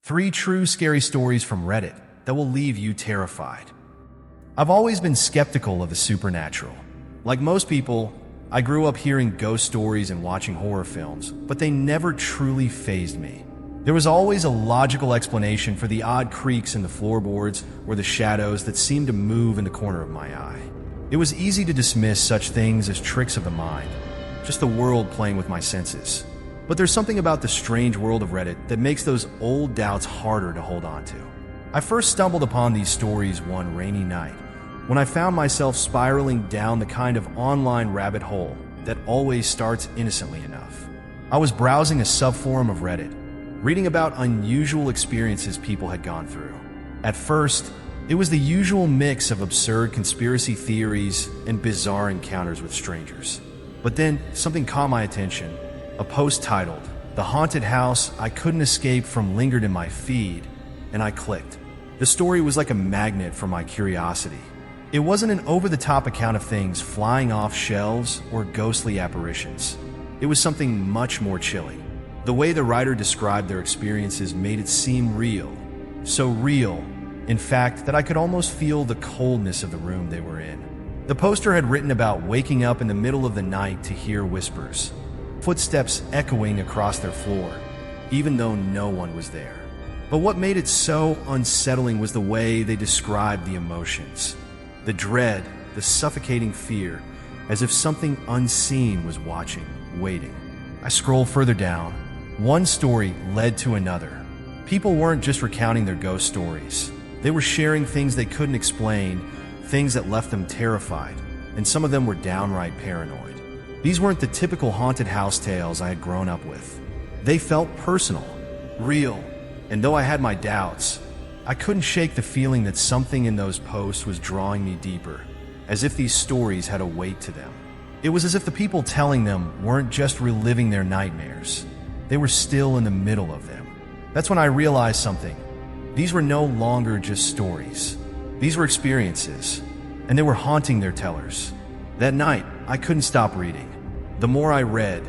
3 true scary stories from Reddit that will leave you terrified. I've always been skeptical of the supernatural. Like most people, I grew up hearing ghost stories and watching horror films, but they never truly fazed me. There was always a logical explanation for the odd creaks in the floorboards or the shadows that seemed to move in the corner of my eye. It was easy to dismiss such things as tricks of the mind, just the world playing with my senses. But there's something about the strange world of Reddit that makes those old doubts harder to hold on to. I first stumbled upon these stories one rainy night, when I found myself spiraling down the kind of online rabbit hole that always starts innocently enough. I was browsing a subforum of Reddit, reading about unusual experiences people had gone through. At first, it was the usual mix of absurd conspiracy theories and bizarre encounters with strangers. But then something caught my attention. A post titled, "The Haunted House I Couldn't Escape From" lingered in my feed, and I clicked. The story was like a magnet for my curiosity. It wasn't an over-the-top account of things flying off shelves or ghostly apparitions. It was something much more chilling. The way the writer described their experiences made it seem real. So real, in fact, that I could almost feel the coldness of the room they were in. The poster had written about waking up in the middle of the night to hear whispers, footsteps echoing across their floor, even though no one was there. But what made it so unsettling was the way they described the emotions. The dread, the suffocating fear, as if something unseen was watching, waiting. I scrolled further down. One story led to another. People weren't just recounting their ghost stories. They were sharing things they couldn't explain, things that left them terrified, and some of them were downright paranoid. These weren't the typical haunted house tales I had grown up with. They felt personal, real, and though I had my doubts, I couldn't shake the feeling that something in those posts was drawing me deeper, as if these stories had a weight to them. It was as if the people telling them weren't just reliving their nightmares. They were still in the middle of them. That's when I realized something. These were no longer just stories. These were experiences, and they were haunting their tellers. That night, I couldn't stop reading. The more I read,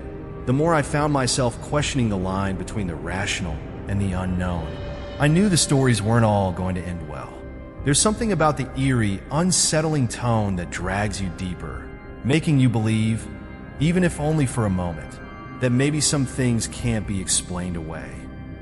the more I found myself questioning the line between the rational and the unknown. I knew the stories weren't all going to end well. There's something about the eerie, unsettling tone that drags you deeper, making you believe, even if only for a moment, that maybe some things can't be explained away.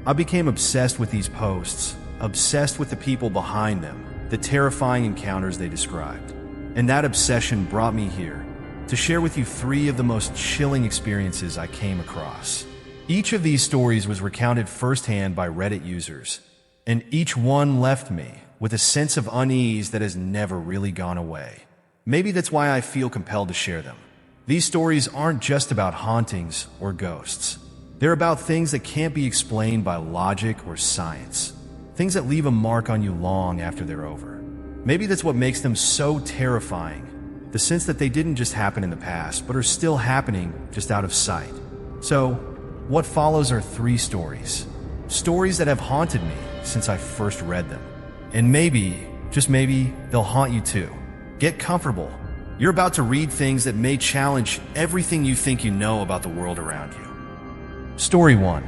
I became obsessed with these posts, obsessed with the people behind them, the terrifying encounters they described. And that obsession brought me here, to share with you 3 of the most chilling experiences I came across. Each of these stories was recounted firsthand by Reddit users, and each one left me with a sense of unease that has never really gone away. Maybe that's why I feel compelled to share them. These stories aren't just about hauntings or ghosts. They're about things that can't be explained by logic or science. Things that leave a mark on you long after they're over. Maybe that's what makes them so terrifying. The sense that they didn't just happen in the past, but are still happening just out of sight. So, what follows are 3 stories. Stories that have haunted me since I first read them. And maybe, just maybe, they'll haunt you too. Get comfortable. You're about to read things that may challenge everything you think you know about the world around you. Story 1.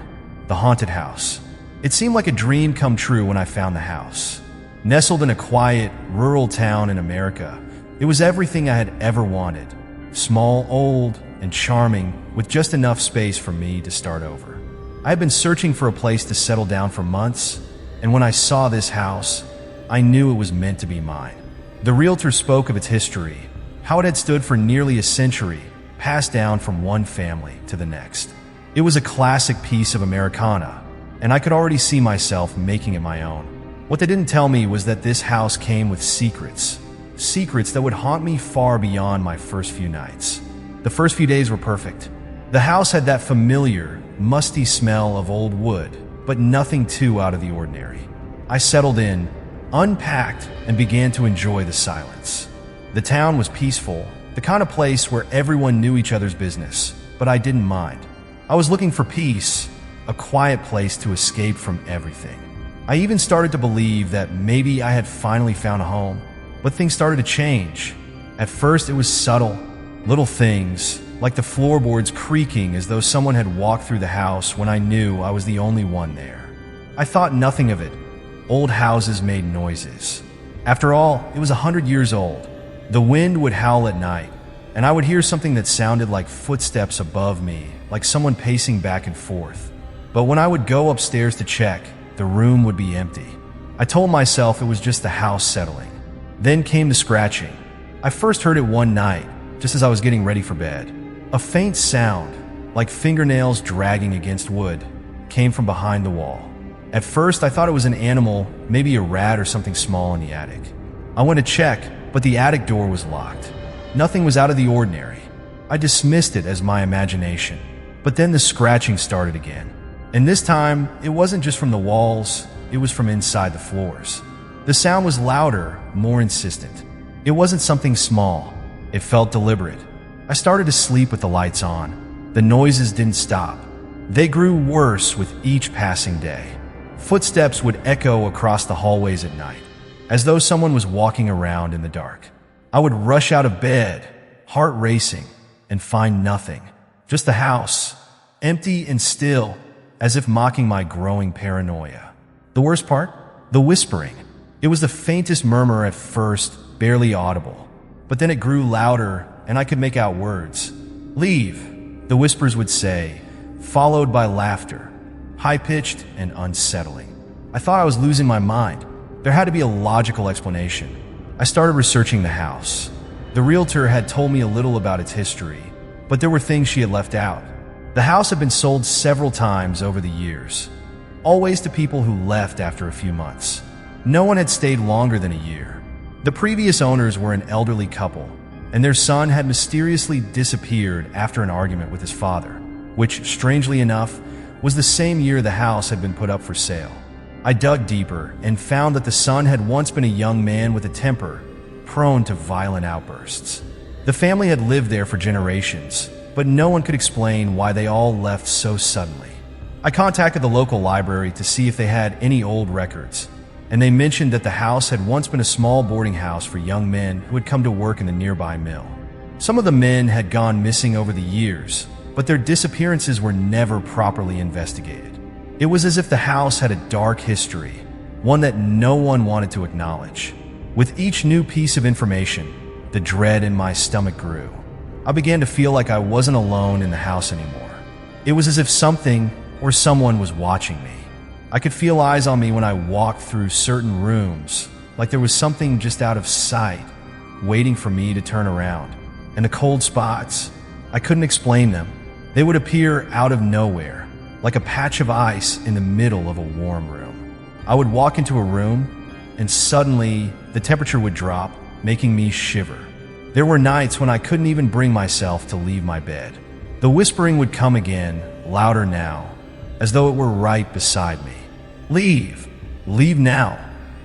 The Haunted House. It seemed like a dream come true when I found the house. Nestled in a quiet, rural town in America, it was everything I had ever wanted. Small, old, and charming, with just enough space for me to start over. I had been searching for a place to settle down for months, and when I saw this house, I knew it was meant to be mine. The realtor spoke of its history, how it had stood for nearly a century, passed down from one family to the next. It was a classic piece of Americana, and I could already see myself making it my own. What they didn't tell me was that this house came with secrets that would haunt me far beyond my first few nights. The first few days were perfect. The house had that familiar, musty smell of old wood, but nothing too out of the ordinary. I settled in, unpacked, and began to enjoy the silence. The town was peaceful, the kind of place where everyone knew each other's business, but I didn't mind. I was looking for peace, a quiet place to escape from everything. I even started to believe that maybe I had finally found a home. But things started to change. At first, it was subtle, little things, like the floorboards creaking as though someone had walked through the house when I knew I was the only one there. I thought nothing of it. Old houses made noises. After all, it was 100 years old. The wind would howl at night, and I would hear something that sounded like footsteps above me, like someone pacing back and forth. But when I would go upstairs to check, the room would be empty. I told myself it was just the house settling. Then came the scratching. I first heard it one night, just as I was getting ready for bed. A faint sound, like fingernails dragging against wood, came from behind the wall. At first, I thought it was an animal, maybe a rat or something small in the attic. I went to check, but the attic door was locked. Nothing was out of the ordinary. I dismissed it as my imagination. But then the scratching started again. And this time, it wasn't just from the walls, it was from inside the floors. The sound was louder, more insistent. It wasn't something small. It felt deliberate. I started to sleep with the lights on. The noises didn't stop. They grew worse with each passing day. Footsteps would echo across the hallways at night, as though someone was walking around in the dark. I would rush out of bed, heart racing, and find nothing. Just the house, empty and still, as if mocking my growing paranoia. The worst part? The whispering. It was the faintest murmur at first, barely audible. But then it grew louder, and I could make out words. "Leave," the whispers would say, followed by laughter, high-pitched and unsettling. I thought I was losing my mind. There had to be a logical explanation. I started researching the house. The realtor had told me a little about its history, but there were things she had left out. The house had been sold several times over the years, always to people who left after a few months. No one had stayed longer than a year. The previous owners were an elderly couple, and their son had mysteriously disappeared after an argument with his father, which, strangely enough, was the same year the house had been put up for sale. I dug deeper and found that the son had once been a young man with a temper, prone to violent outbursts. The family had lived there for generations, but no one could explain why they all left so suddenly. I contacted the local library to see if they had any old records, and they mentioned that the house had once been a small boarding house for young men who had come to work in the nearby mill. Some of the men had gone missing over the years, but their disappearances were never properly investigated. It was as if the house had a dark history, one that no one wanted to acknowledge. With each new piece of information, the dread in my stomach grew. I began to feel like I wasn't alone in the house anymore. It was as if something or someone was watching me. I could feel eyes on me when I walked through certain rooms, like there was something just out of sight, waiting for me to turn around. And the cold spots, I couldn't explain them. They would appear out of nowhere, like a patch of ice in the middle of a warm room. I would walk into a room, and suddenly the temperature would drop, making me shiver. There were nights when I couldn't even bring myself to leave my bed. The whispering would come again, louder now, as though it were right beside me. "Leave! Leave now!"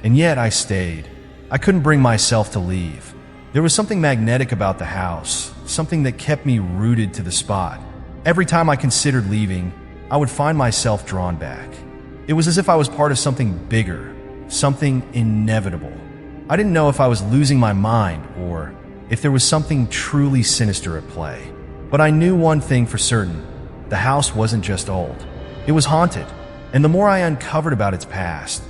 And yet I stayed. I couldn't bring myself to leave. There was something magnetic about the house, something that kept me rooted to the spot. Every time I considered leaving, I would find myself drawn back. It was as if I was part of something bigger, something inevitable. I didn't know if I was losing my mind or if there was something truly sinister at play. But I knew one thing for certain: the house wasn't just old. It was haunted, and the more I uncovered about its past,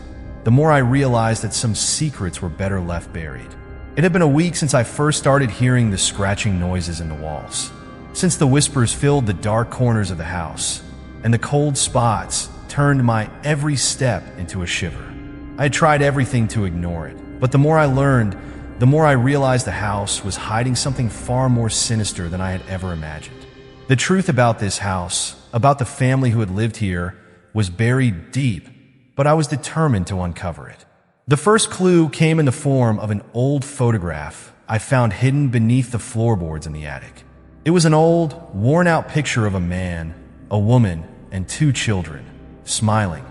the more I realized that some secrets were better left buried. It had been a week since I first started hearing the scratching noises in the walls, since the whispers filled the dark corners of the house, and the cold spots turned my every step into a shiver. I had tried everything to ignore it, but the more I learned, the more I realized the house was hiding something far more sinister than I had ever imagined. The truth about this house, about the family who had lived here, was buried deep, but I was determined to uncover it. The first clue came in the form of an old photograph I found hidden beneath the floorboards in the attic. It was an old, worn-out picture of a man, a woman, and 2 children, smiling,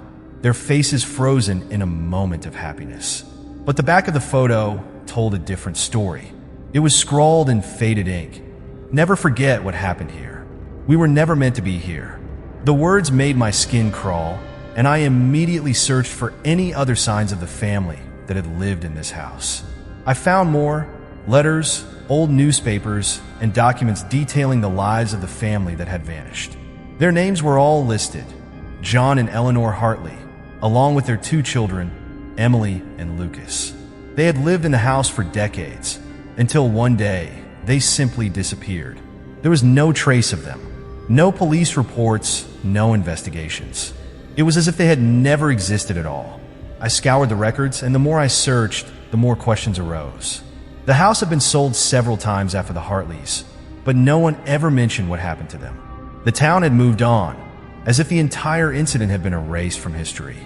their faces frozen in a moment of happiness. But the back of the photo told a different story. It was scrawled in faded ink. "Never forget what happened here. We were never meant to be here." The words made my skin crawl, and I immediately searched for any other signs of the family that had lived in this house. I found more letters, old newspapers, and documents detailing the lives of the family that had vanished. Their names were all listed: John and Eleanor Hartley, along with their 2 children, Emily and Lucas. They had lived in the house for decades, until one day, they simply disappeared. There was no trace of them. No police reports, no investigations. It was as if they had never existed at all. I scoured the records, and the more I searched, the more questions arose. The house had been sold several times after the Hartleys, but no one ever mentioned what happened to them. The town had moved on, as if the entire incident had been erased from history.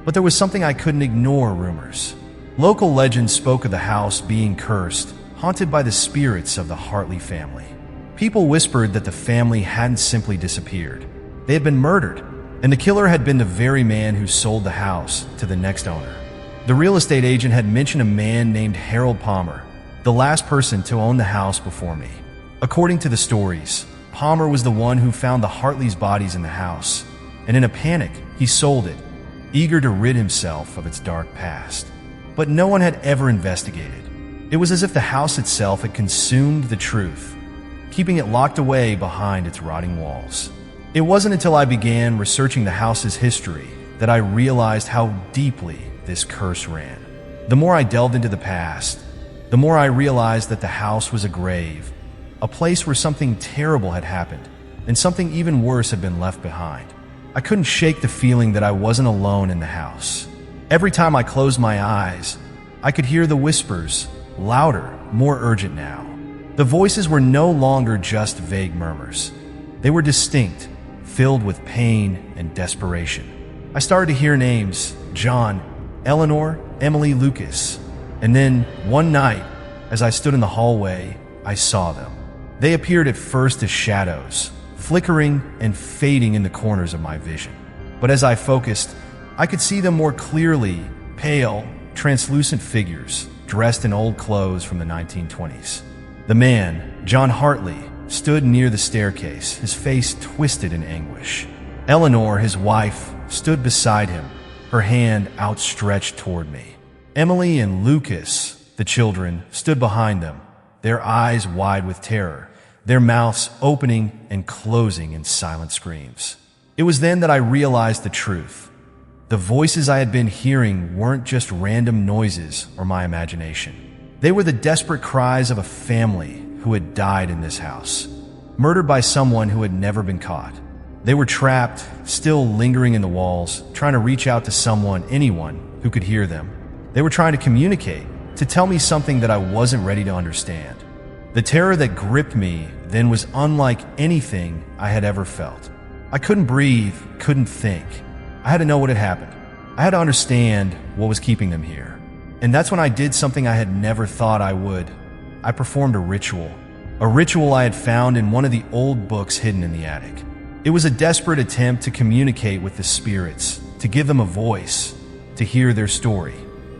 But there was something I couldn't ignore: rumors. Local legends spoke of the house being cursed, haunted by the spirits of the Hartley family. People whispered that the family hadn't simply disappeared. They had been murdered, and the killer had been the very man who sold the house to the next owner. The real estate agent had mentioned a man named Harold Palmer, the last person to own the house before me. According to the stories, Palmer was the one who found the Hartleys' bodies in the house, and in a panic, he sold it, eager to rid himself of its dark past. But no one had ever investigated. It was as if the house itself had consumed the truth, keeping it locked away behind its rotting walls. It wasn't until I began researching the house's history that I realized how deeply this curse ran. The more I delved into the past, the more I realized that the house was a grave, a place where something terrible had happened, and something even worse had been left behind. I couldn't shake the feeling that I wasn't alone in the house. Every time I closed my eyes, I could hear the whispers, louder, more urgent now. The voices were no longer just vague murmurs. They were distinct, filled with pain and desperation. I started to hear names: John, Eleanor, Emily, Lucas. And then, one night, as I stood in the hallway, I saw them. They appeared at first as shadows, flickering and fading in the corners of my vision. But as I focused, I could see them more clearly: pale, translucent figures, dressed in old clothes from the 1920s. The man, John Hartley, stood near the staircase, his face twisted in anguish. Eleanor, his wife, stood beside him, her hand outstretched toward me. Emily and Lucas, the children, stood behind them, their eyes wide with terror, their mouths opening and closing in silent screams. It was then that I realized the truth. The voices I had been hearing weren't just random noises or my imagination. They were the desperate cries of a family who had died in this house, murdered by someone who had never been caught. They were trapped, still lingering in the walls, trying to reach out to someone, anyone, who could hear them. They were trying to communicate, to tell me something that I wasn't ready to understand. The terror that gripped me then was unlike anything I had ever felt. I couldn't breathe, couldn't think. I had to know what had happened. I had to understand what was keeping them here. And that's when I did something I had never thought I would. I performed a ritual I had found in one of the old books hidden in the attic. It was a desperate attempt to communicate with the spirits, to give them a voice, to hear their story.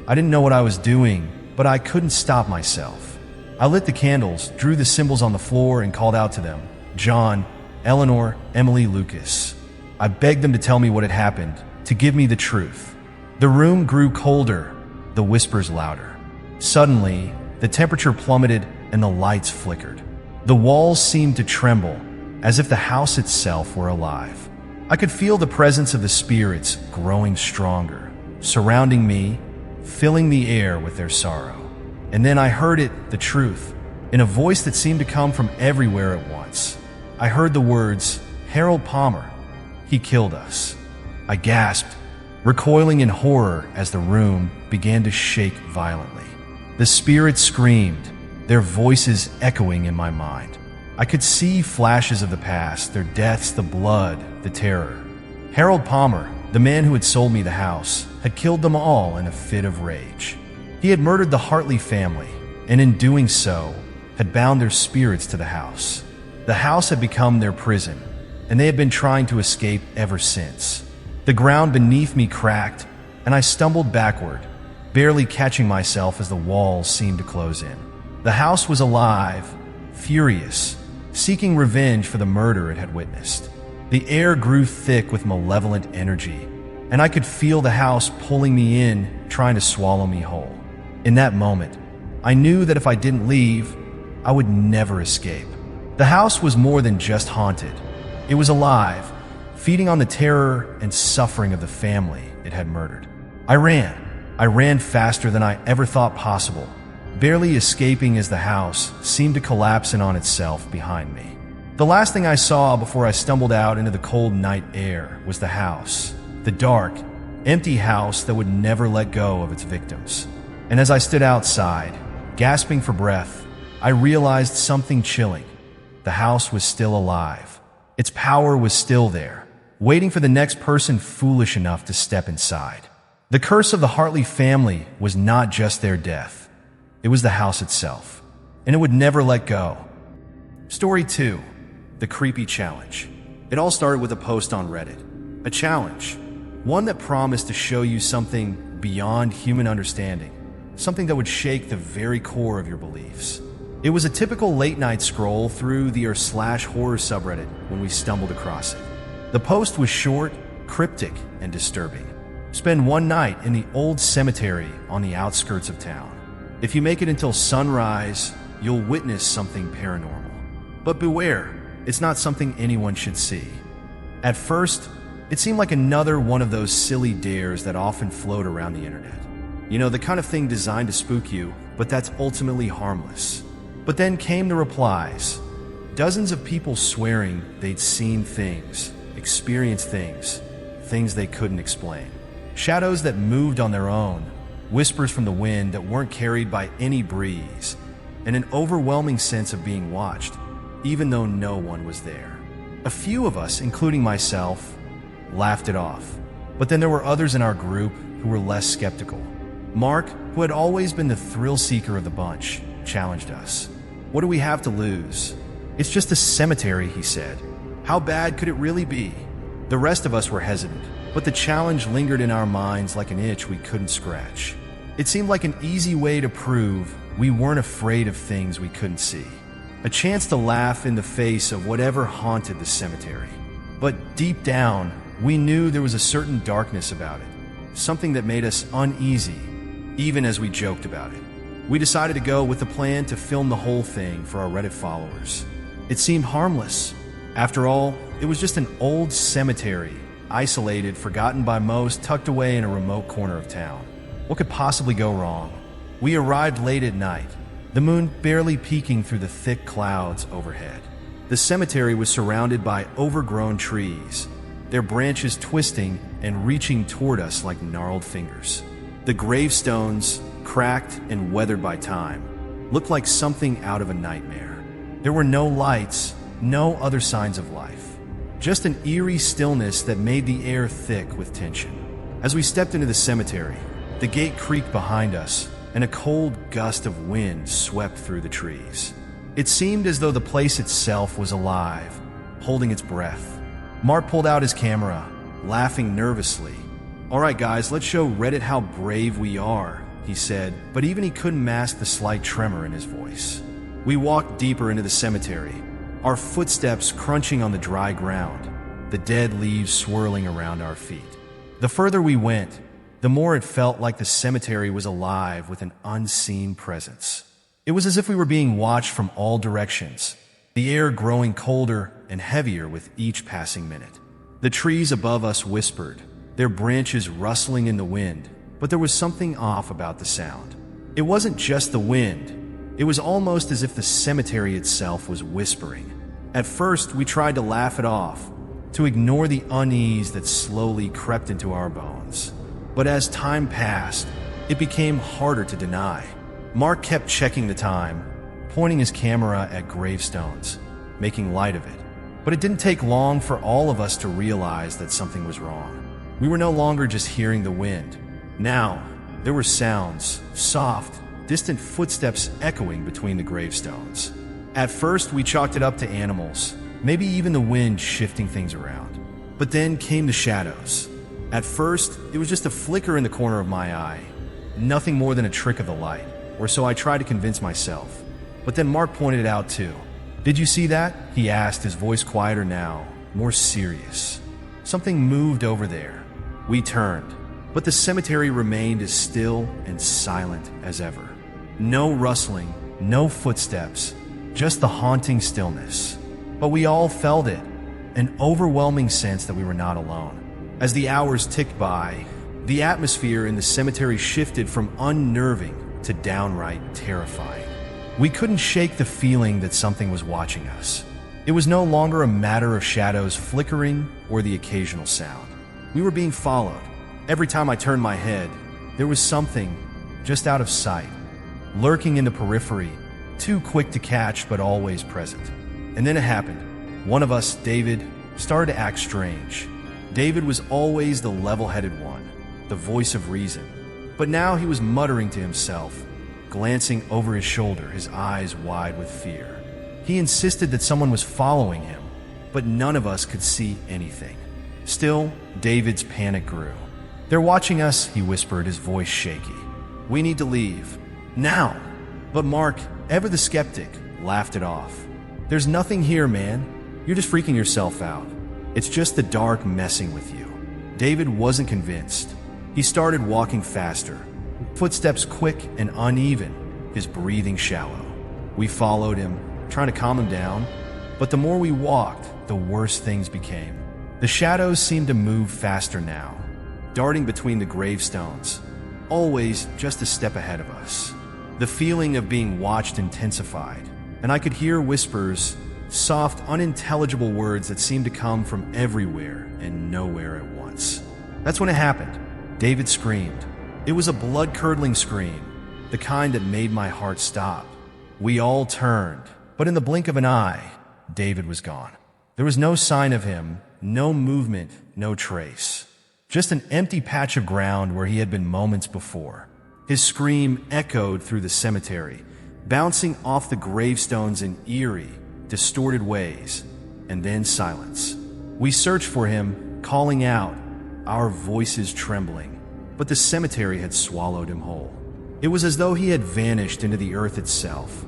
I didn't know what I was doing, but I couldn't stop myself. I lit the candles, drew the symbols on the floor, and called out to them: John, Eleanor, Emily, Lucas. I begged them to tell me what had happened, to give me the truth. The room grew colder, the whispers louder. Suddenly, the temperature plummeted and the lights flickered. The walls seemed to tremble, as if the house itself were alive. I could feel the presence of the spirits growing stronger, surrounding me, filling the air with their sorrow. And then I heard it, the truth, in a voice that seemed to come from everywhere at once. I heard the words, "Harold Palmer. He killed us." I gasped, recoiling in horror as the room began to shake violently. The spirits screamed, their voices echoing in my mind. I could see flashes of the past, their deaths, the blood, the terror. Harold Palmer, the man who had sold me the house, had killed them all in a fit of rage. He had murdered the Hartley family, and in doing so, had bound their spirits to the house. The house had become their prison, and they had been trying to escape ever since. The ground beneath me cracked, and I stumbled backward, barely catching myself as the walls seemed to close in. The house was alive, furious, seeking revenge for the murder it had witnessed. The air grew thick with malevolent energy, and I could feel the house pulling me in, trying to swallow me whole. In that moment, I knew that if I didn't leave, I would never escape. The house was more than just haunted. It was alive, feeding on the terror and suffering of the family it had murdered. I ran faster than I ever thought possible, barely escaping as the house seemed to collapse in on itself behind me. The last thing I saw before I stumbled out into the cold night air was the house, the dark, empty house that would never let go of its victims. And as I stood outside, gasping for breath, I realized something chilling. The house was still alive. Its power was still there, waiting for the next person foolish enough to step inside. The curse of the Hartley family was not just their death. It was the house itself, and it would never let go. Story 2. The Creepy Challenge. It all started with a post on Reddit. A challenge. One that promised to show you something beyond human understanding. Something that would shake the very core of your beliefs. It was a typical late-night scroll through the r/horror subreddit when we stumbled across it. The post was short, cryptic, and disturbing. Spend one night in the old cemetery on the outskirts of town. If you make it until sunrise, you'll witness something paranormal. But beware, it's not something anyone should see. At first, it seemed like another one of those silly dares that often float around the internet. You know, the kind of thing designed to spook you, but that's ultimately harmless. But then came the replies. Dozens of people swearing they'd seen things, experienced things they couldn't explain. Shadows that moved on their own, whispers from the wind that weren't carried by any breeze, and an overwhelming sense of being watched, even though no one was there. A few of us, including myself, laughed it off. But then there were others in our group who were less skeptical. Mark, who had always been the thrill seeker of the bunch, challenged us. What do we have to lose? It's just a cemetery, he said. How bad could it really be? The rest of us were hesitant, but the challenge lingered in our minds like an itch we couldn't scratch. It seemed like an easy way to prove we weren't afraid of things we couldn't see. A chance to laugh in the face of whatever haunted the cemetery. But deep down, we knew there was a certain darkness about it, something that made us uneasy, even as we joked about it. We decided to go with the plan to film the whole thing for our Reddit followers. It seemed harmless. After all, it was just an old cemetery, isolated, forgotten by most, tucked away in a remote corner of town. What could possibly go wrong? We arrived late at night, the moon barely peeking through the thick clouds overhead. The cemetery was surrounded by overgrown trees, their branches twisting and reaching toward us like gnarled fingers. The gravestones, cracked and weathered by time, looked like something out of a nightmare. There were no lights, no other signs of life. Just an eerie stillness that made the air thick with tension. As we stepped into the cemetery, the gate creaked behind us, and a cold gust of wind swept through the trees. It seemed as though the place itself was alive, holding its breath. Mark pulled out his camera, laughing nervously. "All right, guys, let's show Reddit how brave we are," he said, but even he couldn't mask the slight tremor in his voice. We walked deeper into the cemetery, our footsteps crunching on the dry ground, the dead leaves swirling around our feet. The further we went, the more it felt like the cemetery was alive with an unseen presence. It was as if we were being watched from all directions, the air growing colder and heavier with each passing minute. The trees above us whispered, their branches rustling in the wind, but there was something off about the sound. It wasn't just the wind. It was almost as if the cemetery itself was whispering. At first, we tried to laugh it off, to ignore the unease that slowly crept into our bones. But as time passed, it became harder to deny. Mark kept checking the time, pointing his camera at gravestones, making light of it. But it didn't take long for all of us to realize that something was wrong. We were no longer just hearing the wind. Now, there were sounds, soft, distant footsteps echoing between the gravestones. At first, we chalked it up to animals, maybe even the wind shifting things around. But then came the shadows. At first, it was just a flicker in the corner of my eye, nothing more than a trick of the light, or so I tried to convince myself. But then Mark pointed it out too. "Did you see that?" he asked, his voice quieter now, more serious. Something moved over there. We turned, but the cemetery remained as still and silent as ever. No rustling, no footsteps, just the haunting stillness. But we all felt it. an overwhelming sense that we were not alone. As the hours ticked by, the atmosphere in the cemetery shifted from unnerving to downright terrifying. We couldn't shake the feeling that something was watching us. It was no longer a matter of shadows flickering or the occasional sound. We were being followed. Every time I turned my head, there was something just out of sight, lurking in the periphery, too quick to catch but always present. And then it happened. One of us, David, started to act strange. David was always the level-headed one, the voice of reason. But now he was muttering to himself, glancing over his shoulder, his eyes wide with fear. He insisted that someone was following him, but none of us could see anything. Still, David's panic grew. "They're watching us," he whispered, his voice shaky. "We need to leave. Now!" But Mark, ever the skeptic, laughed it off. "There's nothing here, man. You're just freaking yourself out. It's just the dark messing with you." David wasn't convinced. He started walking faster, footsteps quick and uneven, his breathing shallow. We followed him, trying to calm him down, but the more we walked, the worse things became. The shadows seemed to move faster now, darting between the gravestones, always just a step ahead of us. The feeling of being watched intensified, and I could hear whispers, soft, unintelligible words that seemed to come from everywhere and nowhere at once. That's when it happened. David screamed. It was a blood-curdling scream, the kind that made my heart stop. We all turned, but in the blink of an eye, David was gone. There was no sign of him, no movement, no trace. Just an empty patch of ground where he had been moments before. His scream echoed through the cemetery, bouncing off the gravestones in eerie, distorted ways, and then silence. We searched for him, calling out, our voices trembling, but the cemetery had swallowed him whole. It was as though he had vanished into the earth itself,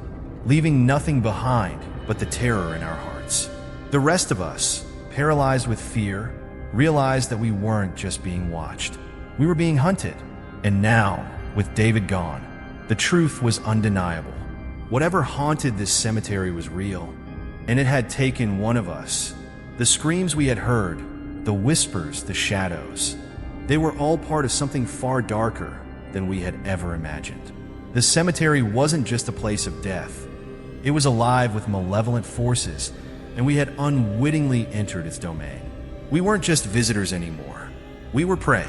leaving nothing behind but the terror in our hearts. The rest of us, paralyzed with fear, realized that we weren't just being watched. We were being hunted. And now, with David gone, the truth was undeniable. Whatever haunted this cemetery was real, and it had taken one of us. The screams we had heard, the whispers, the shadows, they were all part of something far darker than we had ever imagined. The cemetery wasn't just a place of death. It was alive with malevolent forces, and we had unwittingly entered its domain. We weren't just visitors anymore. We were prey.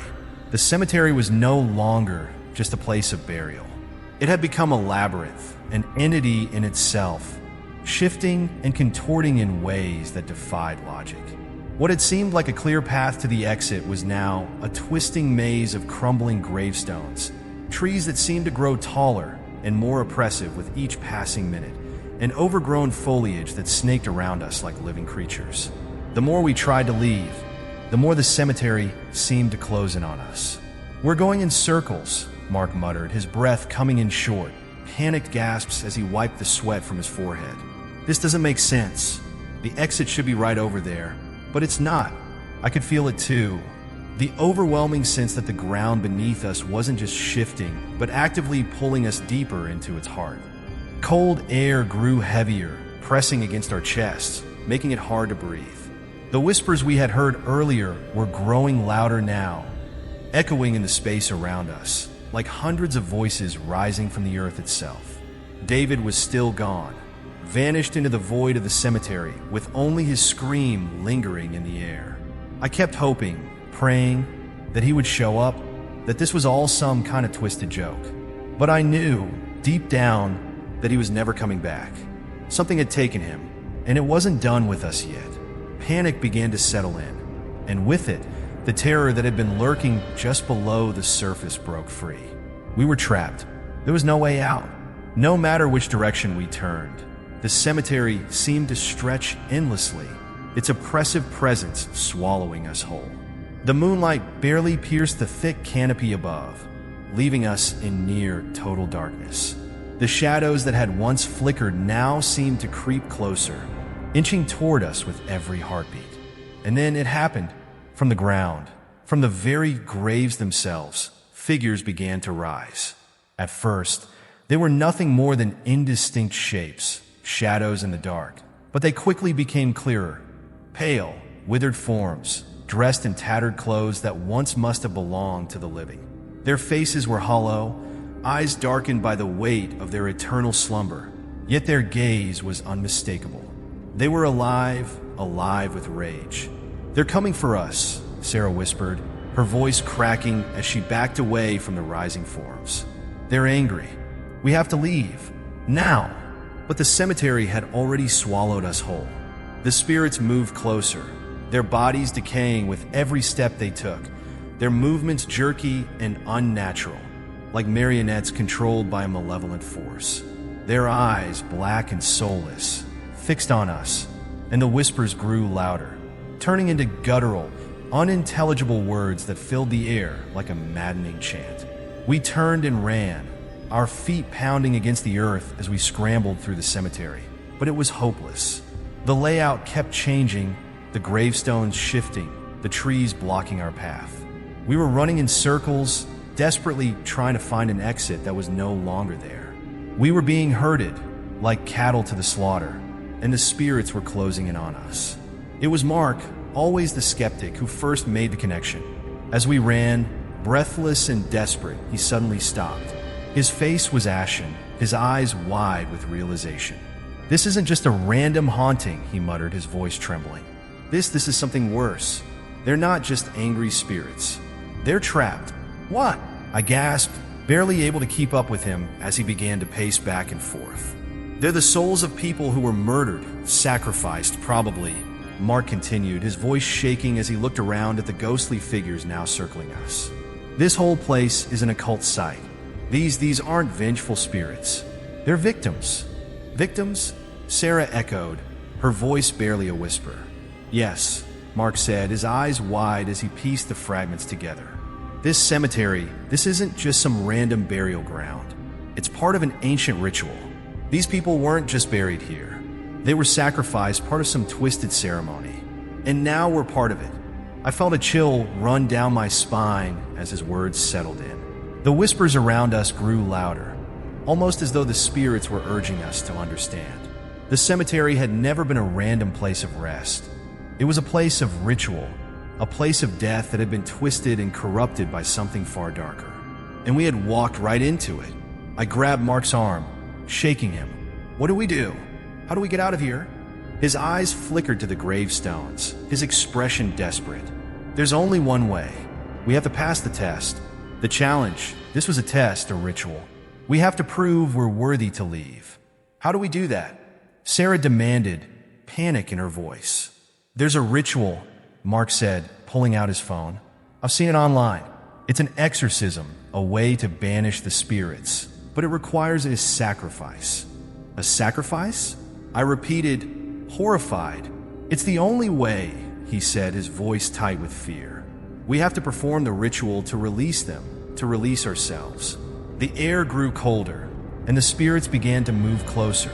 The cemetery was no longer just a place of burial. It had become a labyrinth, an entity in itself, shifting and contorting in ways that defied logic. What had seemed like a clear path to the exit was now a twisting maze of crumbling gravestones, trees that seemed to grow taller and more oppressive with each passing minute, and overgrown foliage that snaked around us like living creatures. The more we tried to leave, the more the cemetery seemed to close in on us. "We're going in circles," Mark muttered, his breath coming in short, panicked gasps as he wiped the sweat from his forehead. "This doesn't make sense. The exit should be right over there, but it's not." I could feel it too. The overwhelming sense that the ground beneath us wasn't just shifting, but actively pulling us deeper into its heart. Cold air grew heavier, pressing against our chests, making it hard to breathe. The whispers we had heard earlier were growing louder now, echoing in the space around us, like hundreds of voices rising from the earth itself. David was still gone, vanished into the void of the cemetery, with only his scream lingering in the air. I kept hoping, praying, that he would show up, that this was all some kind of twisted joke. But I knew, deep down, that he was never coming back. Something had taken him, and it wasn't done with us yet. Panic began to settle in, and with it, the terror that had been lurking just below the surface broke free. We were trapped. There was no way out. No matter which direction we turned, the cemetery seemed to stretch endlessly, its oppressive presence swallowing us whole. The moonlight barely pierced the thick canopy above, leaving us in near total darkness. The shadows that had once flickered now seemed to creep closer, inching toward us with every heartbeat. And then it happened. From the ground, from the very graves themselves, figures began to rise. At first, they were nothing more than indistinct shapes, shadows in the dark, but they quickly became clearer, pale, withered forms, dressed in tattered clothes that once must have belonged to the living. Their faces were hollow, eyes darkened by the weight of their eternal slumber, yet their gaze was unmistakable. They were alive, alive with rage. "They're coming for us," Sarah whispered, her voice cracking as she backed away from the rising forms. "They're angry. We have to leave. Now!" But the cemetery had already swallowed us whole. The spirits moved closer, their bodies decaying with every step they took, their movements jerky and unnatural, like marionettes controlled by a malevolent force. Their eyes, black and soulless, fixed on us, and the whispers grew louder, turning into guttural, unintelligible words that filled the air like a maddening chant. We turned and ran, our feet pounding against the earth as we scrambled through the cemetery. But it was hopeless. The layout kept changing, the gravestones shifting, the trees blocking our path. We were running in circles, desperately trying to find an exit that was no longer there. We were being herded, like cattle to the slaughter, and the spirits were closing in on us. It was Mark, always the skeptic, who first made the connection. As we ran, breathless and desperate, he suddenly stopped. His face was ashen, his eyes wide with realization. "This isn't just a random haunting," he muttered, his voice trembling. This is something worse. They're not just angry spirits. They're trapped." "What?" I gasped, barely able to keep up with him as he began to pace back and forth. "They're the souls of people who were murdered, sacrificed, probably," Mark continued, his voice shaking as he looked around at the ghostly figures now circling us. "This whole place is an occult site. These aren't vengeful spirits. They're victims." "Victims?" Sarah echoed, her voice barely a whisper. "Yes," Mark said, his eyes wide as he pieced the fragments together. "This cemetery, this isn't just some random burial ground. It's part of an ancient ritual. These people weren't just buried here. They were sacrificed, part of some twisted ceremony. And now we're part of it." I felt a chill run down my spine as his words settled in. The whispers around us grew louder, almost as though the spirits were urging us to understand. The cemetery had never been a random place of rest. It was a place of ritual, a place of death that had been twisted and corrupted by something far darker. And we had walked right into it. I grabbed Mark's arm, shaking him. "What do we do? How do we get out of here?" His eyes flickered to the gravestones, his expression desperate. "There's only one way. We have to pass the test. The challenge. This was a test, a ritual. We have to prove we're worthy to leave." "How do we do that?" Sarah demanded, panic in her voice. "There's a ritual," Mark said, pulling out his phone. "I've seen it online. It's an exorcism, a way to banish the spirits, but it requires a sacrifice." "A sacrifice?" I repeated, horrified. "It's the only way," he said, his voice tight with fear. "We have to perform the ritual to release them, to release ourselves." The air grew colder, and the spirits began to move closer,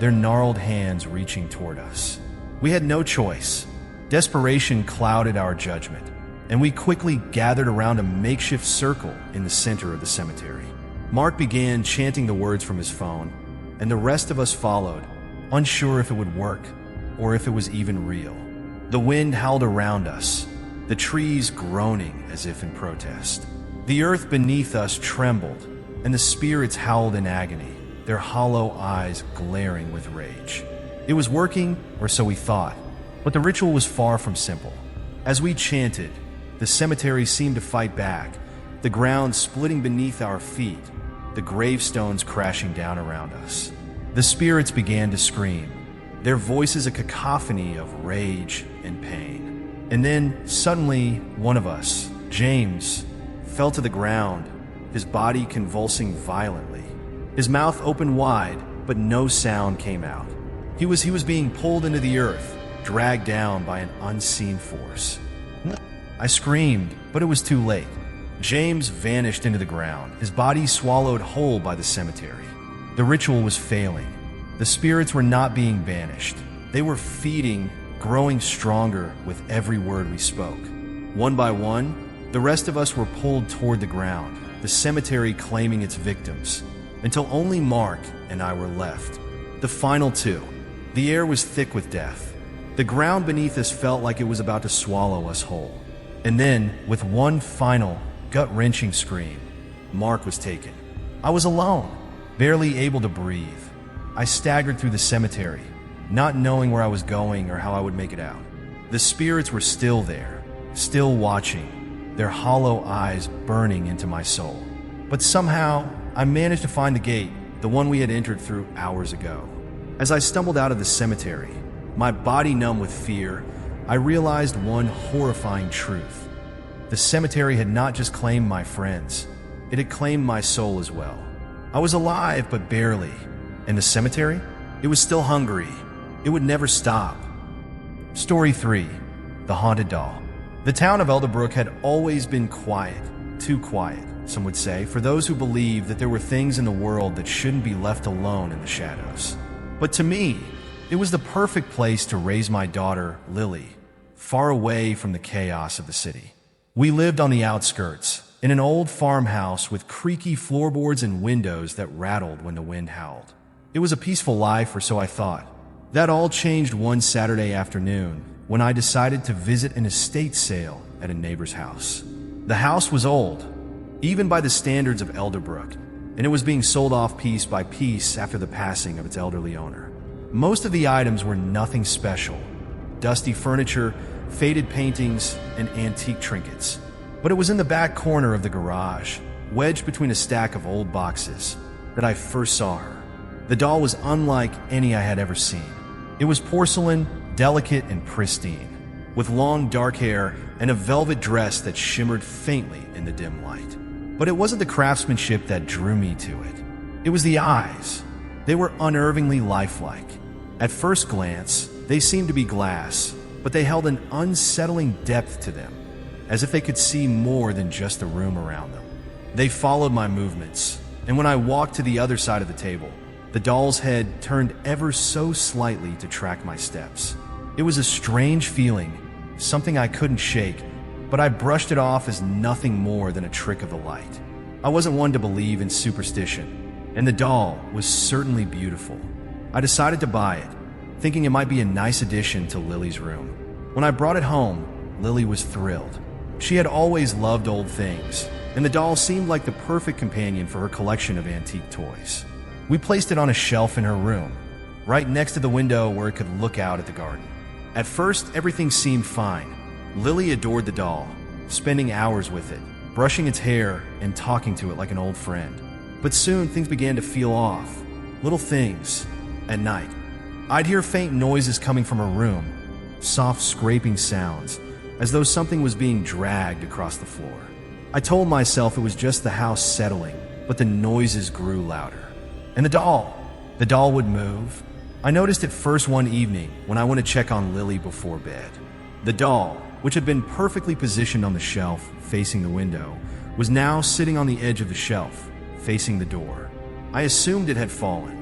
their gnarled hands reaching toward us. We had no choice. Desperation clouded our judgment, and we quickly gathered around a makeshift circle in the center of the cemetery. Mark began chanting the words from his phone, and the rest of us followed, unsure if it would work or if it was even real. The wind howled around us, the trees groaning as if in protest. The earth beneath us trembled, and the spirits howled in agony, their hollow eyes glaring with rage. It was working, or so we thought, but the ritual was far from simple. As we chanted, the cemetery seemed to fight back, the ground splitting beneath our feet, the gravestones crashing down around us. The spirits began to scream, their voices a cacophony of rage and pain. And then, suddenly, one of us, James, fell to the ground, his body convulsing violently. His mouth opened wide, but no sound came out. He was being pulled into the earth, dragged down by an unseen force. I screamed, but it was too late. James vanished into the ground, his body swallowed whole by the cemetery. The ritual was failing. The spirits were not being banished. They were feeding, growing stronger with every word we spoke. One by one, the rest of us were pulled toward the ground, the cemetery claiming its victims, until only Mark and I were left. The final two. The air was thick with death. The ground beneath us felt like it was about to swallow us whole. And then, with one final, gut-wrenching scream, Mark was taken. I was alone, barely able to breathe. I staggered through the cemetery, not knowing where I was going or how I would make it out. The spirits were still there, still watching, their hollow eyes burning into my soul. But somehow, I managed to find the gate, the one we had entered through hours ago. As I stumbled out of the cemetery, my body numb with fear, I realized one horrifying truth. The cemetery had not just claimed my friends, it had claimed my soul as well. I was alive, but barely. And the cemetery? It was still hungry. It would never stop. Story 3. The Haunted Doll. The town of Elderbrook had always been quiet. Too quiet, some would say, for those who believed that there were things in the world that shouldn't be left alone in the shadows. But to me, it was the perfect place to raise my daughter, Lily, far away from the chaos of the city. We lived on the outskirts, in an old farmhouse with creaky floorboards and windows that rattled when the wind howled. It was a peaceful life, or so I thought. That all changed one Saturday afternoon when I decided to visit an estate sale at a neighbor's house. The house was old, even by the standards of Elderbrook, and it was being sold off piece by piece after the passing of its elderly owner. Most of the items were nothing special: dusty furniture, faded paintings, and antique trinkets. But it was in the back corner of the garage, wedged between a stack of old boxes, that I first saw her. The doll was unlike any I had ever seen. It was porcelain, delicate and pristine, with long dark hair and a velvet dress that shimmered faintly in the dim light. But it wasn't the craftsmanship that drew me to it. It was the eyes. They were unnervingly lifelike. At first glance, they seemed to be glass, but they held an unsettling depth to them, as if they could see more than just the room around them. They followed my movements, and when I walked to the other side of the table, the doll's head turned ever so slightly to track my steps. It was a strange feeling, something I couldn't shake, but I brushed it off as nothing more than a trick of the light. I wasn't one to believe in superstition, and the doll was certainly beautiful. I decided to buy it, thinking it might be a nice addition to Lily's room. When I brought it home, Lily was thrilled. She had always loved old things, and the doll seemed like the perfect companion for her collection of antique toys. We placed it on a shelf in her room, right next to the window where it could look out at the garden. At first, everything seemed fine. Lily adored the doll, spending hours with it, brushing its hair and talking to it like an old friend. But soon things began to feel off. Little things. At night, I'd hear faint noises coming from her room, soft scraping sounds, as though something was being dragged across the floor. I told myself it was just the house settling, but the noises grew louder. And the doll would move. I noticed it first one evening when I went to check on Lily before bed. The doll, which had been perfectly positioned on the shelf facing the window, was now sitting on the edge of the shelf, facing the door. I assumed it had fallen,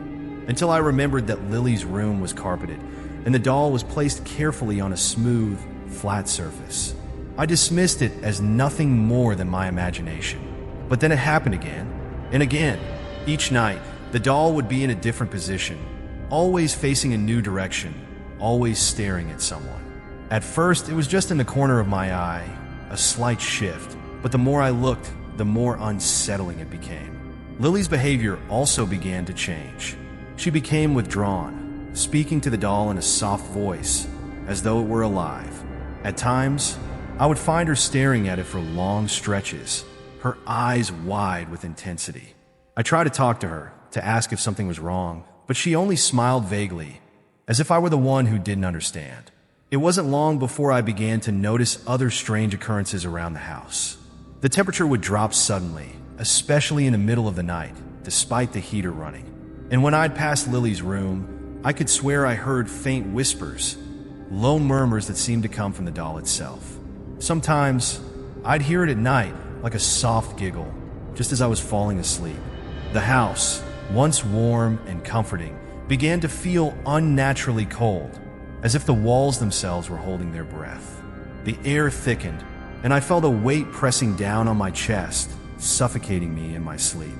until I remembered that Lily's room was carpeted, and the doll was placed carefully on a smooth, flat surface. I dismissed it as nothing more than my imagination. But then it happened again, and again. Each night, the doll would be in a different position, always facing a new direction, always staring at someone. At first, it was just in the corner of my eye, a slight shift, but the more I looked, the more unsettling it became. Lily's behavior also began to change. She became withdrawn, speaking to the doll in a soft voice, as though it were alive. At times, I would find her staring at it for long stretches, her eyes wide with intensity. I tried to talk to her, to ask if something was wrong, but she only smiled vaguely, as if I were the one who didn't understand. It wasn't long before I began to notice other strange occurrences around the house. The temperature would drop suddenly, especially in the middle of the night, despite the heater running. And when I'd pass Lily's room, I could swear I heard faint whispers, low murmurs that seemed to come from the doll itself. Sometimes, I'd hear it at night, like a soft giggle, just as I was falling asleep. The house, once warm and comforting, began to feel unnaturally cold, as if the walls themselves were holding their breath. The air thickened, and I felt a weight pressing down on my chest, suffocating me in my sleep.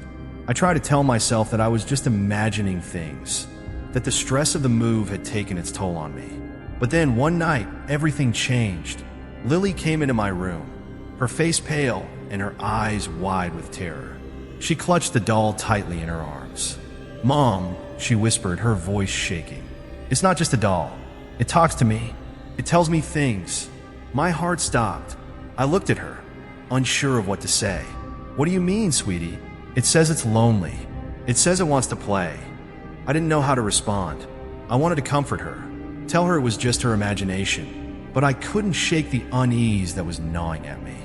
I tried to tell myself that I was just imagining things, that the stress of the move had taken its toll on me. But then one night, everything changed. Lily came into my room, her face pale and her eyes wide with terror. She clutched the doll tightly in her arms. "Mom," she whispered, her voice shaking. "It's not just a doll. It talks to me. It tells me things." My heart stopped. I looked at her, unsure of what to say. "What do you mean, sweetie?" "It says it's lonely. It says it wants to play." I didn't know how to respond. I wanted to comfort her, tell her it was just her imagination, but I couldn't shake the unease that was gnawing at me.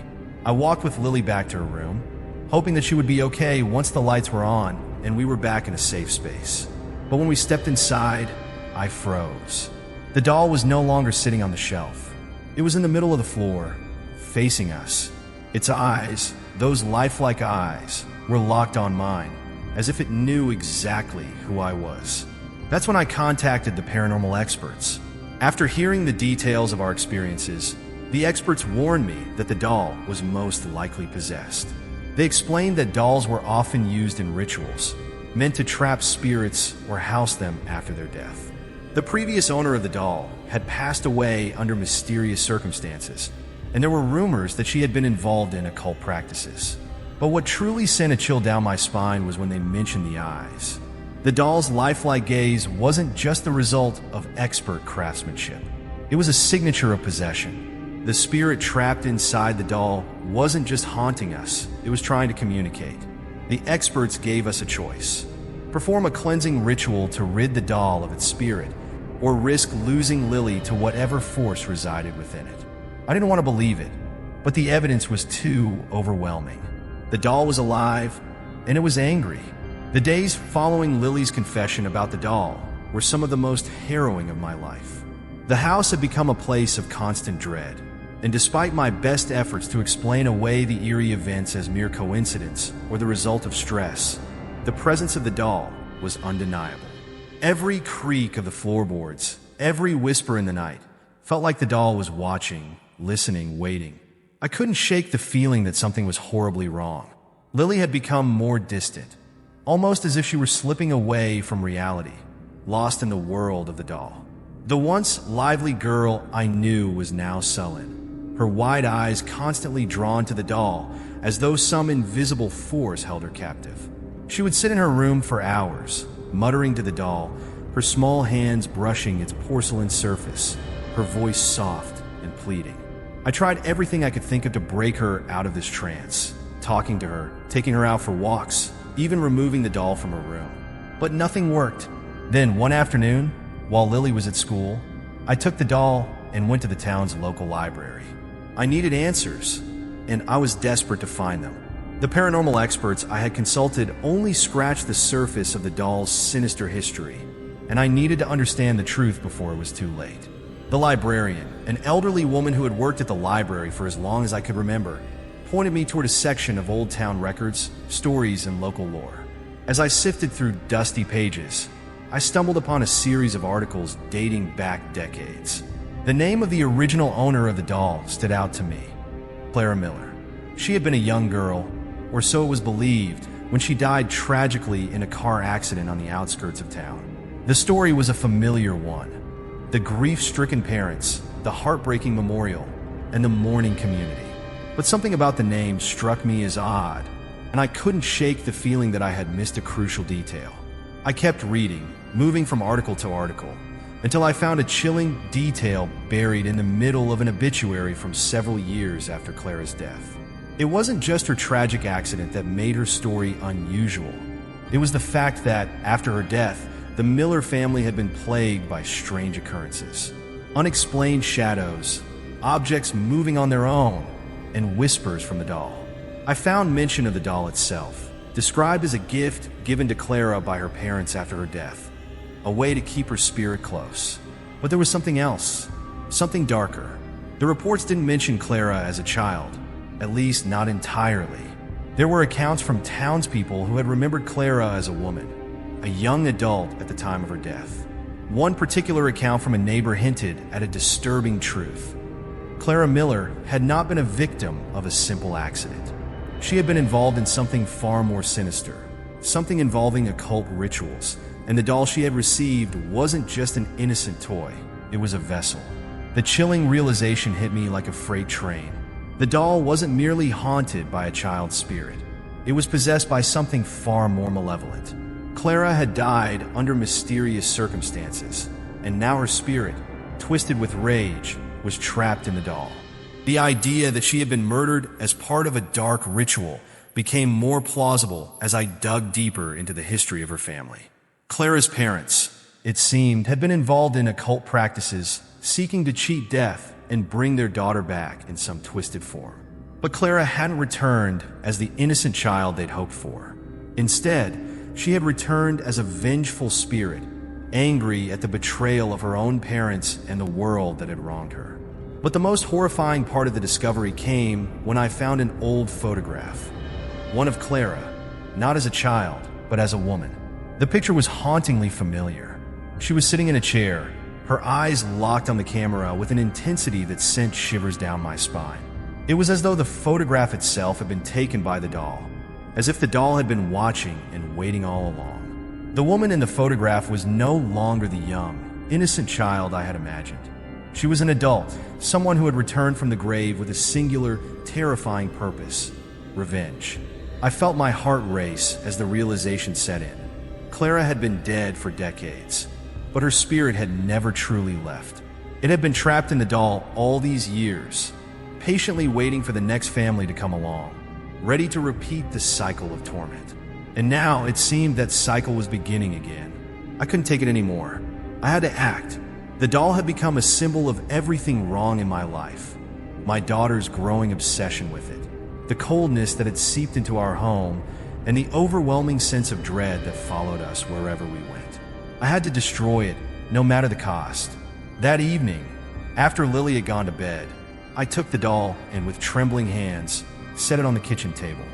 I walked with Lily back to her room, hoping that she would be okay once the lights were on and we were back in a safe space. But when we stepped inside, I froze. The doll was no longer sitting on the shelf. It was in the middle of the floor, facing us. Its eyes, those lifelike eyes, were locked on mine, as if it knew exactly who I was. That's when I contacted the paranormal experts. After hearing the details of our experiences, the experts warned me that the doll was most likely possessed. They explained that dolls were often used in rituals, meant to trap spirits or house them after their death. The previous owner of the doll had passed away under mysterious circumstances, and there were rumors that she had been involved in occult practices. But what truly sent a chill down my spine was when they mentioned the eyes. The doll's lifelike gaze wasn't just the result of expert craftsmanship. It was a signature of possession. The spirit trapped inside the doll wasn't just haunting us, it was trying to communicate. The experts gave us a choice: perform a cleansing ritual to rid the doll of its spirit, or risk losing Lily to whatever force resided within it. I didn't want to believe it, but the evidence was too overwhelming. The doll was alive, and it was angry. The days following Lily's confession about the doll were some of the most harrowing of my life. The house had become a place of constant dread, and despite my best efforts to explain away the eerie events as mere coincidence or the result of stress, the presence of the doll was undeniable. Every creak of the floorboards, every whisper in the night, felt like the doll was watching, listening, waiting. I couldn't shake the feeling that something was horribly wrong. Lily had become more distant, almost as if she were slipping away from reality, lost in the world of the doll. The once lively girl I knew was now sullen, her wide eyes constantly drawn to the doll as though some invisible force held her captive. She would sit in her room for hours, muttering to the doll, her small hands brushing its porcelain surface, her voice soft and pleading. I tried everything I could think of to break her out of this trance, talking to her, taking her out for walks, even removing the doll from her room. But nothing worked. Then one afternoon, while Lily was at school, I took the doll and went to the town's local library. I needed answers, and I was desperate to find them. The paranormal experts I had consulted only scratched the surface of the doll's sinister history, and I needed to understand the truth before it was too late. The librarian, an elderly woman who had worked at the library for as long as I could remember, pointed me toward a section of old town records, stories, and local lore. As I sifted through dusty pages, I stumbled upon a series of articles dating back decades. The name of the original owner of the doll stood out to me: Clara Miller. She had been a young girl, or so it was believed, when she died tragically in a car accident on the outskirts of town. The story was a familiar one: the grief-stricken parents, the heartbreaking memorial, and the mourning community. But something about the name struck me as odd, and I couldn't shake the feeling that I had missed a crucial detail. I kept reading, moving from article to article, until I found a chilling detail buried in the middle of an obituary from several years after Clara's death. It wasn't just her tragic accident that made her story unusual. It was the fact that, after her death, the Miller family had been plagued by strange occurrences. Unexplained shadows, objects moving on their own, and whispers from the doll. I found mention of the doll itself, described as a gift given to Clara by her parents after her death, a way to keep her spirit close. But there was something else, something darker. The reports didn't mention Clara as a child, at least not entirely. There were accounts from townspeople who had remembered Clara as a woman, a young adult at the time of her death. One particular account from a neighbor hinted at a disturbing truth. Clara Miller had not been a victim of a simple accident. She had been involved in something far more sinister, something involving occult rituals, and the doll she had received wasn't just an innocent toy. it was a vessel. The chilling realization hit me like a freight train. The doll wasn't merely haunted by a child's spirit. It was possessed by something far more malevolent. Clara had died under mysterious circumstances, and now her spirit, twisted with rage, was trapped in the doll. The idea that she had been murdered as part of a dark ritual became more plausible as I dug deeper into the history of her family. Clara's parents, it seemed, had been involved in occult practices, seeking to cheat death and bring their daughter back in some twisted form. But Clara hadn't returned as the innocent child they'd hoped for. Instead, she had returned as a vengeful spirit, angry at the betrayal of her own parents and the world that had wronged her. But the most horrifying part of the discovery came when I found an old photograph. One of Clara, not as a child, but as a woman. The picture was hauntingly familiar. She was sitting in a chair, her eyes locked on the camera with an intensity that sent shivers down my spine. It was as though the photograph itself had been taken by the doll, as if the doll had been watching and waiting all along. The woman in the photograph was no longer the young, innocent child I had imagined. She was an adult, someone who had returned from the grave with a singular, terrifying purpose: revenge. I felt my heart race as the realization set in. Clara had been dead for decades, but her spirit had never truly left. It had been trapped in the doll all these years, patiently waiting for the next family to come along, ready to repeat the cycle of torment. And now it seemed that cycle was beginning again. I couldn't take it anymore. I had to act. The doll had become a symbol of everything wrong in my life. My daughter's growing obsession with it, the coldness that had seeped into our home, and the overwhelming sense of dread that followed us wherever we went. I had to destroy it, no matter the cost. That evening, after Lily had gone to bed, I took the doll and, with trembling hands, set it on the kitchen table.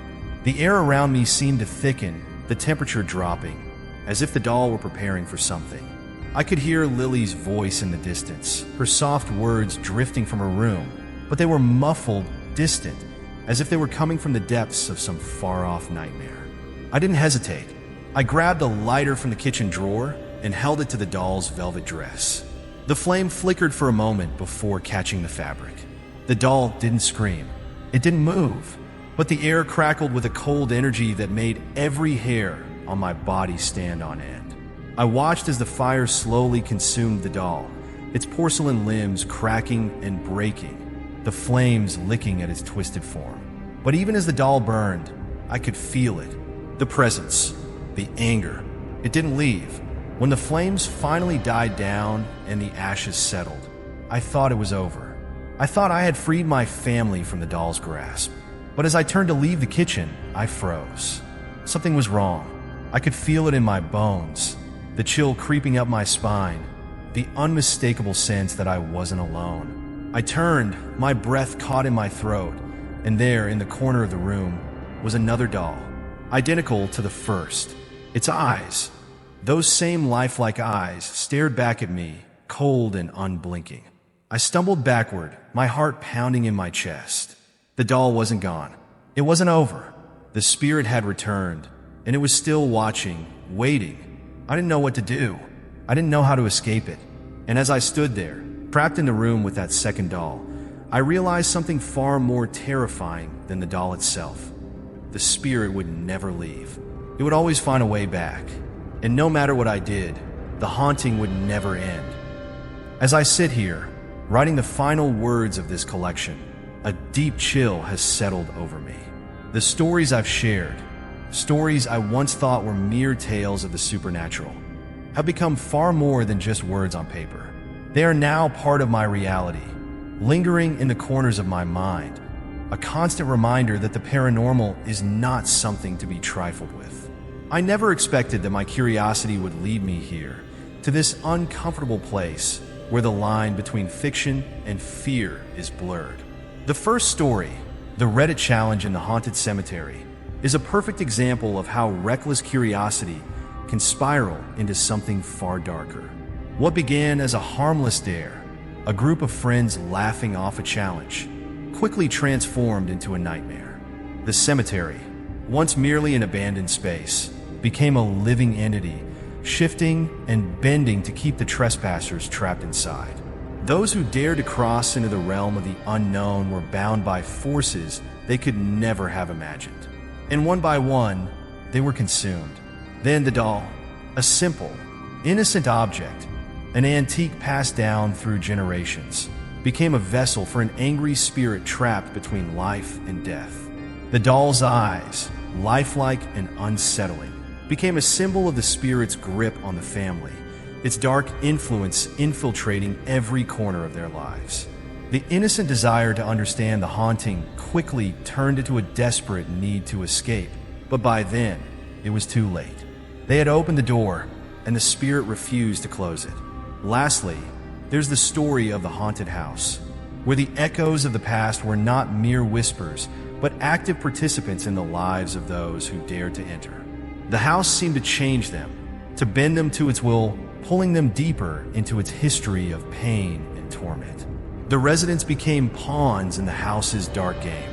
The air around me seemed to thicken, the temperature dropping, as if the doll were preparing for something. I could hear Lily's voice in the distance, her soft words drifting from her room, but they were muffled, distant, as if they were coming from the depths of some far-off nightmare. I didn't hesitate. I grabbed a lighter from the kitchen drawer and held it to the doll's velvet dress. The flame flickered for a moment before catching the fabric. The doll didn't scream. It didn't move, but the air crackled with a cold energy that made every hair on my body stand on end. I watched as the fire slowly consumed the doll, its porcelain limbs cracking and breaking, the flames licking at its twisted form. But even as the doll burned, I could feel it. The presence, the anger. It didn't leave. When the flames finally died down and the ashes settled, I thought it was over. I thought I had freed my family from the doll's grasp. But as I turned to leave the kitchen, I froze. Something was wrong. I could feel it in my bones, the chill creeping up my spine, the unmistakable sense that I wasn't alone. I turned, my breath caught in my throat, and there, in the corner of the room, was another doll, identical to the first. Its eyes, those same lifelike eyes, stared back at me, cold and unblinking. I stumbled backward, my heart pounding in my chest. The doll wasn't gone. It wasn't over. The spirit had returned, and it was still watching, waiting. I didn't know what to do. I didn't know how to escape it. And as I stood there, trapped in the room with that second doll, I realized something far more terrifying than the doll itself. The spirit would never leave. It would always find a way back. And no matter what I did, the haunting would never end. As I sit here, writing the final words of this collection, a deep chill has settled over me. The stories I've shared, stories I once thought were mere tales of the supernatural, have become far more than just words on paper. They are now part of my reality, lingering in the corners of my mind, a constant reminder that the paranormal is not something to be trifled with. I never expected that my curiosity would lead me here, to this uncomfortable place where the line between fiction and fear is blurred. The first story, the Reddit challenge in the haunted cemetery, is a perfect example of how reckless curiosity can spiral into something far darker. What began as a harmless dare, a group of friends laughing off a challenge, quickly transformed into a nightmare. The cemetery, once merely an abandoned space, became a living entity, shifting and bending to keep the trespassers trapped inside. Those who dared to cross into the realm of the unknown were bound by forces they could never have imagined. And one by one, they were consumed. Then the doll, a simple, innocent object, an antique passed down through generations, became a vessel for an angry spirit trapped between life and death. The doll's eyes, lifelike and unsettling, became a symbol of the spirit's grip on the family, its dark influence infiltrating every corner of their lives. The innocent desire to understand the haunting quickly turned into a desperate need to escape, but by then, it was too late. They had opened the door, and the spirit refused to close it. Lastly, there's the story of the haunted house, where the echoes of the past were not mere whispers, but active participants in the lives of those who dared to enter. The house seemed to change them, to bend them to its will, pulling them deeper into its history of pain and torment. The residents became pawns in the house's dark game,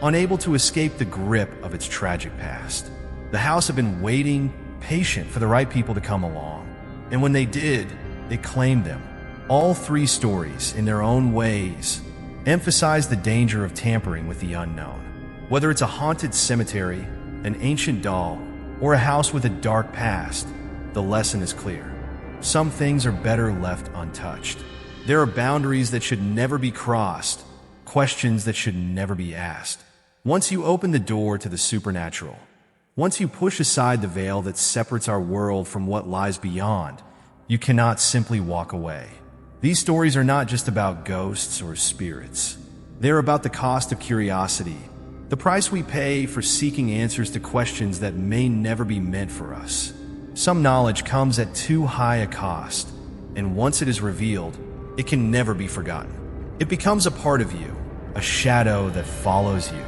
unable to escape the grip of its tragic past. The house had been waiting, patient for the right people to come along, and when they did, it claimed them. All three stories, in their own ways, emphasize the danger of tampering with the unknown. Whether it's a haunted cemetery, an ancient doll, or a house with a dark past, the lesson is clear. Some things are better left untouched. There are boundaries that should never be crossed, questions that should never be asked. Once you open the door to the supernatural, once you push aside the veil that separates our world from what lies beyond, you cannot simply walk away. These stories are not just about ghosts or spirits. They're about the cost of curiosity, the price we pay for seeking answers to questions that may never be meant for us. Some knowledge comes at too high a cost, and once it is revealed, it can never be forgotten. It becomes a part of you, a shadow that follows you,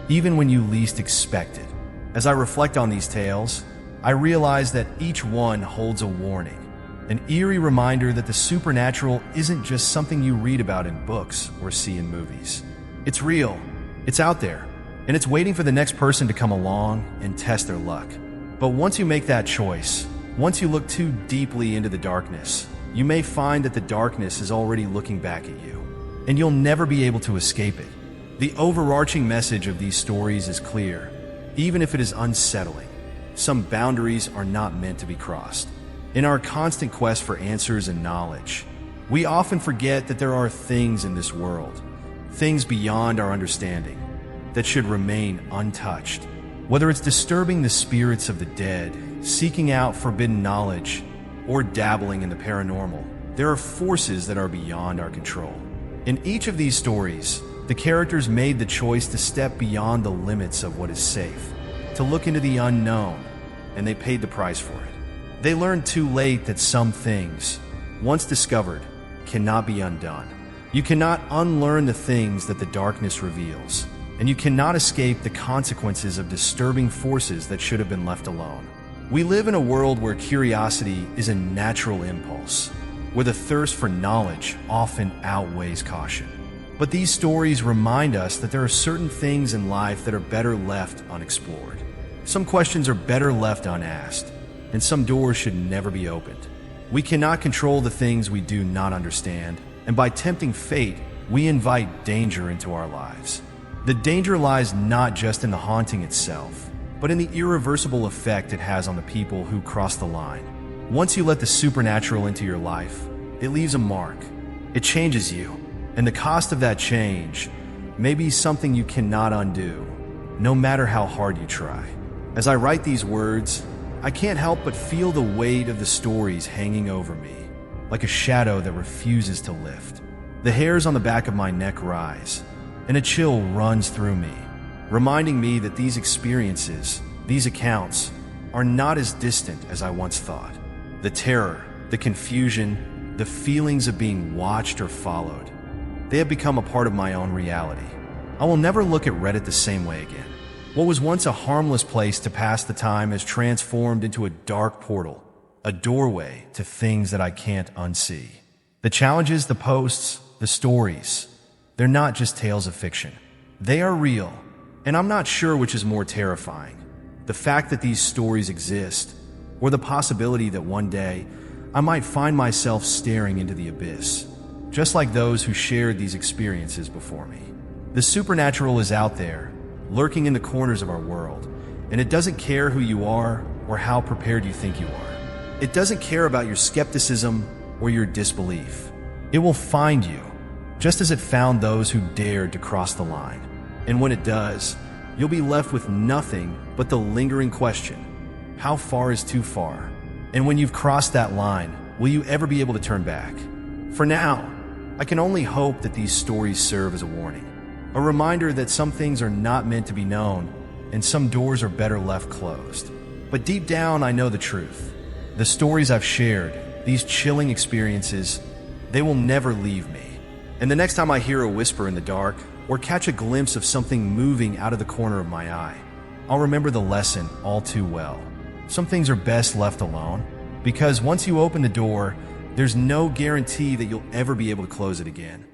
even when you least expect it. As I reflect on these tales, I realize that each one holds a warning, an eerie reminder that the supernatural isn't just something you read about in books or see in movies. It's real, it's out there, and it's waiting for the next person to come along and test their luck. But once you make that choice, once you look too deeply into the darkness, you may find that the darkness is already looking back at you, and you'll never be able to escape it. The overarching message of these stories is clear, even if it is unsettling. Some boundaries are not meant to be crossed. In our constant quest for answers and knowledge, we often forget that there are things in this world, things beyond our understanding, that should remain untouched. Whether it's disturbing the spirits of the dead, seeking out forbidden knowledge, or dabbling in the paranormal, there are forces that are beyond our control. In each of these stories, the characters made the choice to step beyond the limits of what is safe, to look into the unknown, and they paid the price for it. They learned too late that some things, once discovered, cannot be undone. You cannot unlearn the things that the darkness reveals, and you cannot escape the consequences of disturbing forces that should have been left alone. We live in a world where curiosity is a natural impulse, where the thirst for knowledge often outweighs caution. But these stories remind us that there are certain things in life that are better left unexplored. Some questions are better left unasked, and some doors should never be opened. We cannot control the things we do not understand, and by tempting fate, we invite danger into our lives. The danger lies not just in the haunting itself, but in the irreversible effect it has on the people who cross the line. Once you let the supernatural into your life, it leaves a mark. It changes you, and the cost of that change may be something you cannot undo, no matter how hard you try. As I write these words, I can't help but feel the weight of the stories hanging over me, like a shadow that refuses to lift. The hairs on the back of my neck rise, and a chill runs through me, reminding me that these experiences, these accounts, are not as distant as I once thought. The terror, the confusion, the feelings of being watched or followed, they have become a part of my own reality. I will never look at Reddit the same way again. What was once a harmless place to pass the time has transformed into a dark portal, a doorway to things that I can't unsee. The challenges, the posts, the stories, they're not just tales of fiction. They are real, and I'm not sure which is more terrifying, the fact that these stories exist, or the possibility that one day I might find myself staring into the abyss, just like those who shared these experiences before me. The supernatural is out there, lurking in the corners of our world, and it doesn't care who you are or how prepared you think you are. It doesn't care about your skepticism or your disbelief. It will find you, just as it found those who dared to cross the line. And when it does, you'll be left with nothing but the lingering question, how far is too far? And when you've crossed that line, will you ever be able to turn back? For now, I can only hope that these stories serve as a warning, a reminder that some things are not meant to be known and some doors are better left closed. But deep down, I know the truth. The stories I've shared, these chilling experiences, they will never leave me. And the next time I hear a whisper in the dark or catch a glimpse of something moving out of the corner of my eye, I'll remember the lesson all too well. Some things are best left alone, because once you open the door, there's no guarantee that you'll ever be able to close it again.